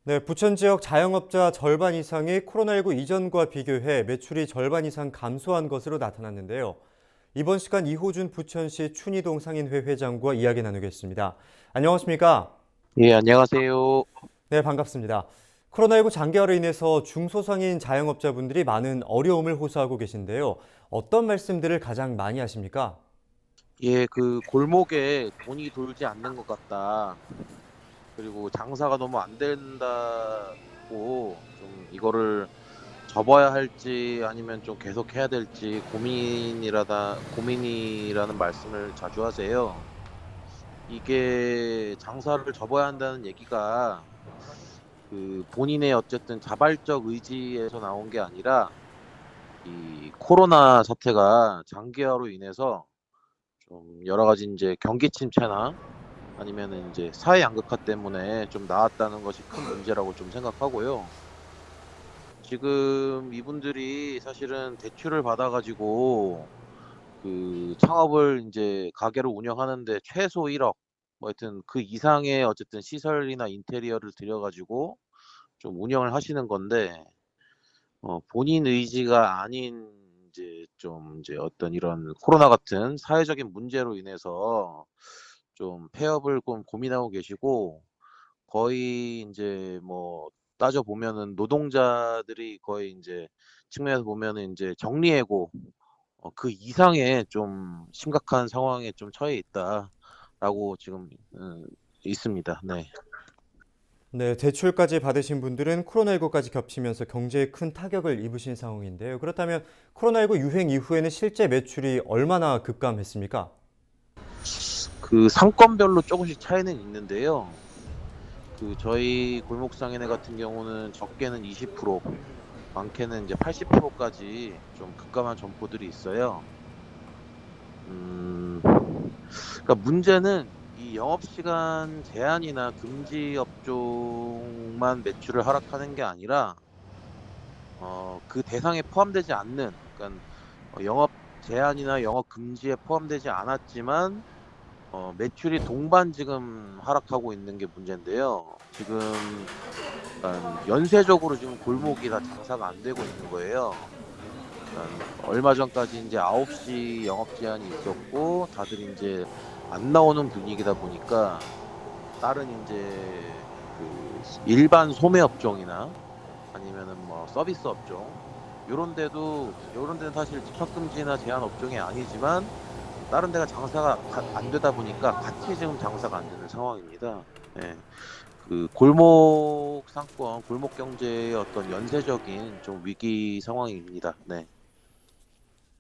네, 부천 지역 자영업자 절반 이상이 코로나19 이전과 비교해 매출이 절반 이상 감소한 것으로 나타났는데요. 이번 시간 이호준 부천시 춘희동 상인회 회장과 이야기 나누겠습니다. 안녕하십니까? 예, 안녕하세요. 네, 반갑습니다. 코로나19 장기화로 인해서 중소상인 자영업자분들이 많은 어려움을 호소하고 계신데요. 어떤 말씀들을 가장 많이 하십니까? 예, 그 골목에 돈이 돌지 않는 것 같다. 그리고 장사가 너무 안 된다고 좀 이거를 접어야 할지 아니면 좀 계속 해야 될지 고민이라는 말씀을 자주 하세요. 이게 장사를 접어야 한다는 얘기가 그 본인의 어쨌든 자발적 의지에서 나온 게 아니라 이 코로나 사태가 장기화로 인해서 좀 여러 가지 인제 경기 침체나 아니면은 인제 사회 양극화 때문에 좀 나왔다는 것이 큰 문제라고 좀 생각하고요. 지금 이분들이 사실은 대출을 받아 가지고 그 창업을 인제 가게를 운영하는 데 최소 1억 뭐 하여튼 그 이상의 어쨌든 시설이나 인테리어를 들여 가지고 좀 운영을 하시는 건데 본인 의지가 아닌 인제 어떤 이런 코로나 같은 사회적인 문제로 인해서 좀 폐업을 좀 고민하고 계시고 거의 인제 뭐 따져 보면은 노동자들이 거의 인제 측면에서 보면은 인제 정리해고 그 이상의 좀 심각한 상황에 좀 처해 있다라고 지금 있습니다. 네. 네, 대출까지 받으신 분들은 코로나19까지 겹치면서 경제에 큰 타격을 입으신 상황인데요. 그렇다면 코로나19 유행 이후에는 실제 매출이 얼마나 급감했습니까? 그 상권별로 쪼금씩 차이는 있는데요. 그 저희 골목상인회 같은 경우는 적게는 20% 많게는 인제 80% 까지 좀 급감한 점포들이 있어요. 음. 그러니까 문제는 이 영업시간 제한이나 금지 업종만 매출을 하락하는 게 아니라 그 대상에 포함되지 않는 그러니깐 영업 제한이나 영업 금지에 포함되지 않았지만 매출이 동반 지금 하락하고 있는 게 문제인데요. 지금 그러니깐 연쇄적으로 지금 골목이 다 장사가 안 되고 있는 거예요. 그러니깐 얼마 전까지 인제 9시 영업 제한이 있었고 다들 인제 안 나오는 분위기다 보니까 다른 인제 그 일반 소매 업종이나 아니면은 뭐 서비스 업종 요런 데는 사실 집합 금지나 제한 업종이 아니지만 다른 데가 장사가 안 되다 보니까 같이 지금 장사가 안 되는 상황입니다. 예. 그 골목 상권, 골목 경제의 어떤 연쇄적인 좀 위기 상황입니다. 네.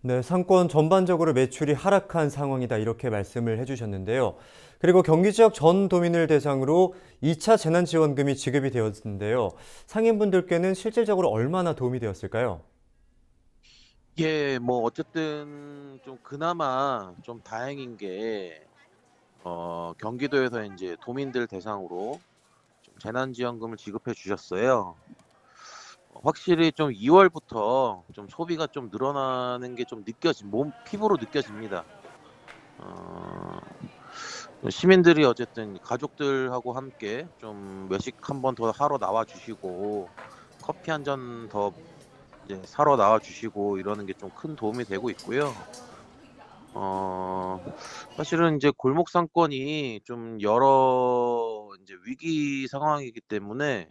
네, 상권 전반적으로 매출이 하락한 상황이다 이렇게 말씀을 해주셨는데요. 그리고 경기 지역 전 도민을 대상으로 2차 재난지원금이 지급이 되었는데요. 상인분들께는 실질적으로 얼마나 도움이 되었을까요? 예. 뭐 어쨌든 좀 그나마 좀 다행인 게 경기도에서 인제 도민들 대상으로 좀 재난지원금을 지급해 주셨어요. 확실히 좀 2 월부터 좀 소비가 좀 늘어나는 게 좀 피부로 느껴집니다. 어 시민들이 어쨌든 가족들하고 함께 좀 외식 한 번 더 하러 나와 주시고 커피 한 잔 더 이제 사러 나와 주시고 이러는 게 좀 큰 도움이 되고 있고요. 어 사실은 인제 골목 상권이 좀 여러 인제 위기 상황이기 때문에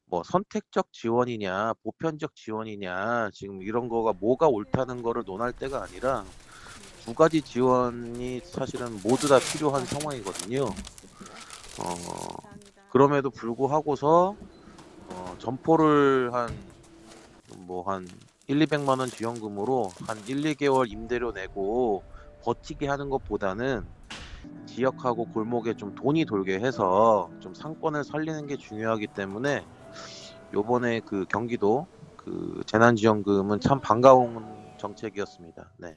뭐 선택적 지원이냐 보편적 지원이냐 지금 이런 거가 뭐가 옳다는 거를 논할 때가 아니라 두 가지 지원이 사실은 모두 다 필요한 상황이거든요. 어 그럼에도 불구하고서 점포를 한 1-200만 원 지원금으로 한 1-2 개월 임대료 내고 버티게 하는 것보다는 지역하고 골목에 좀 돈이 돌게 해서 좀 상권을 살리는 게 중요하기 때문에 요번에 그 경기도 그 재난지원금은 참 반가운 정책이었습니다. 네.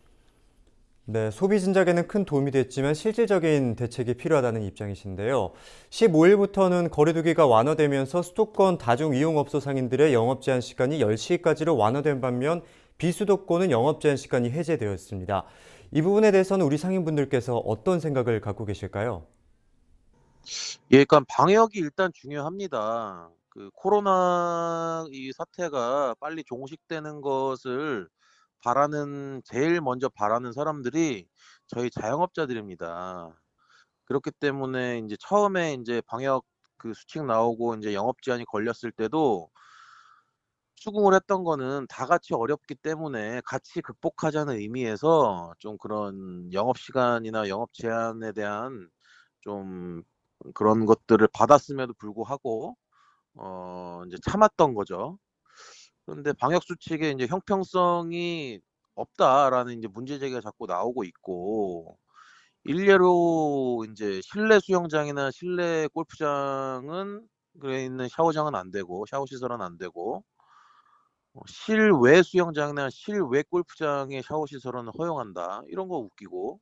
네, 소비 진작에는 큰 도움이 됐지만 실질적인 대책이 필요하다는 입장이신데요. 15일부터는 거리두기가 완화되면서 수도권 다중이용업소 상인들의 영업 제한 시간이 10시까지로 완화된 반면 비수도권은 영업 제한 시간이 해제되었습니다. 이 부분에 대해서는 우리 상인분들께서 어떤 생각을 갖고 계실까요? 예 그러니까 방역이 일단 중요합니다. 그 코로나 이 사태가 빨리 종식되는 것을 제일 먼저 바라는 사람들이 저희 자영업자들입니다. 그렇기 때문에 인제 처음에 인제 방역 그 수칙 나오고 인제 영업 제한이 걸렸을 때도 수긍을 했던 거는 다 같이 어렵기 때문에 같이 극복하자는 의미에서 좀 그런 영업 시간이나 영업 제한에 대한 좀 그런 것들을 받았음에도 불구하고 인제 참았던 거죠. 그런데 방역 수칙에 인제 "형평성이 없다."라는 인제 문제 제기가 자꾸 나오고 있고, 일례로 인제 실내 수영장이나 실내 골프장은 에 있는 샤워장은 안 되고 샤워 시설은 안 되고, 실외 수영장이나 실외 골프장의 샤워 시설은 허용한다. 이런 거 웃기고,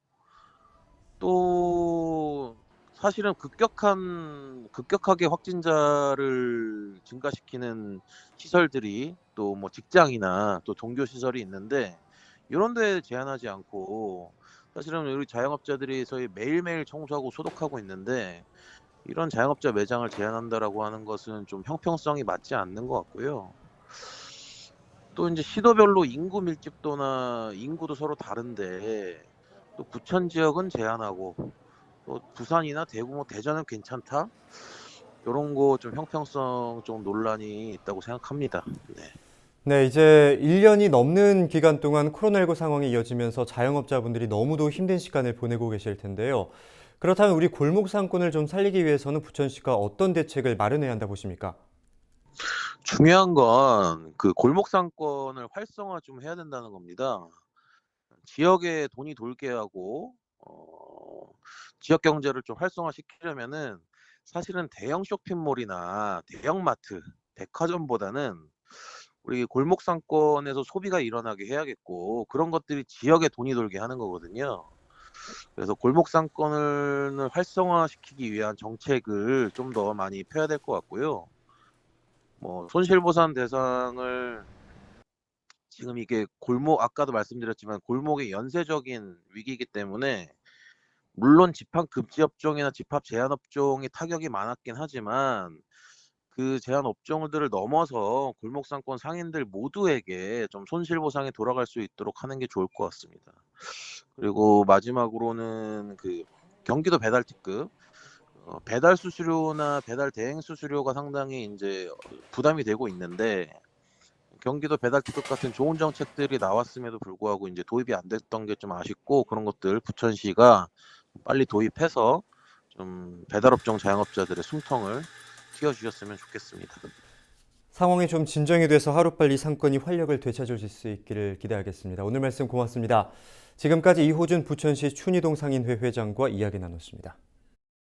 또 사실은 급격하게 확진자를 증가시키는 시설들이 또 뭐 직장이나 또 종교 시설이 있는데, 요런 데 제한하지 않고 사실은 우리 자영업자들이 저희 매일매일 청소하고 소독하고 있는데, 이런 자영업자 매장을 제한한다라고 하는 것은 좀 형평성이 맞지 않는 것 같고요. 또 인제 시도별로 인구 밀집도나 인구도 서로 다른데 또 부천 지역은 제한하고 또 부산이나 대구, 뭐 대전은 괜찮다? 요런 거 좀 형평성 좀 논란이 있다고 생각합니다. 네. 네, 이제 1년이 넘는 기간 동안 코로나19 상황이 이어지면서 자영업자분들이 너무도 힘든 시간을 보내고 계실 텐데요. 그렇다면 우리 골목 상권을 좀 살리기 위해서는 부천시가 어떤 대책을 마련해야 한다 보십니까? 중요한 건 그 골목 상권을 활성화 좀 해야 된다는 겁니다. 지역에 돈이 돌게 하고 지역 경제를 좀 활성화시키려면은 사실은 대형 쇼핑몰이나 대형마트, 백화점보다는 우리 골목 상권에서 소비가 일어나게 해야겠고, 그런 것들이 지역에 돈이 돌게 하는 거거든요. 그래서 골목 상권을 활성화시키기 위한 정책을 좀 더 많이 펴야 될 것 같고요. 뭐 손실보상 대상을, 지금 이게 골목, 아까도 말씀드렸지만 골목이 연쇄적인 위기이기 때문에 물론 집합 금지 업종이나 집합 제한 업종이 타격이 많았긴 하지만, 그 제한 업종들을 넘어서 골목 상권 상인들 모두에게 좀 손실 보상이 돌아갈 수 있도록 하는 게 좋을 것 같습니다. 그리고 마지막으로는 그 경기도 배달 특급, 배달 수수료나 배달 대행 수수료가 상당히 인제 부담이 되고 있는데, 경기도 배달 특급 같은 좋은 정책들이 나왔음에도 불구하고 인제 도입이 안 됐던 게 좀 아쉽고, 그런 것들 부천시가 빨리 도입해서 좀 배달업종 자영업자들의 숨통을 틔워 주셨으면 좋겠습니다. 상황이 좀 진정이 돼서 하루빨리 상권이 활력을 되찾을 수 있기를 기대하겠습니다. 오늘 말씀 고맙습니다. 지금까지 이호준 부천시 춘희동 상인회 회장과 이야기 나눴습니다.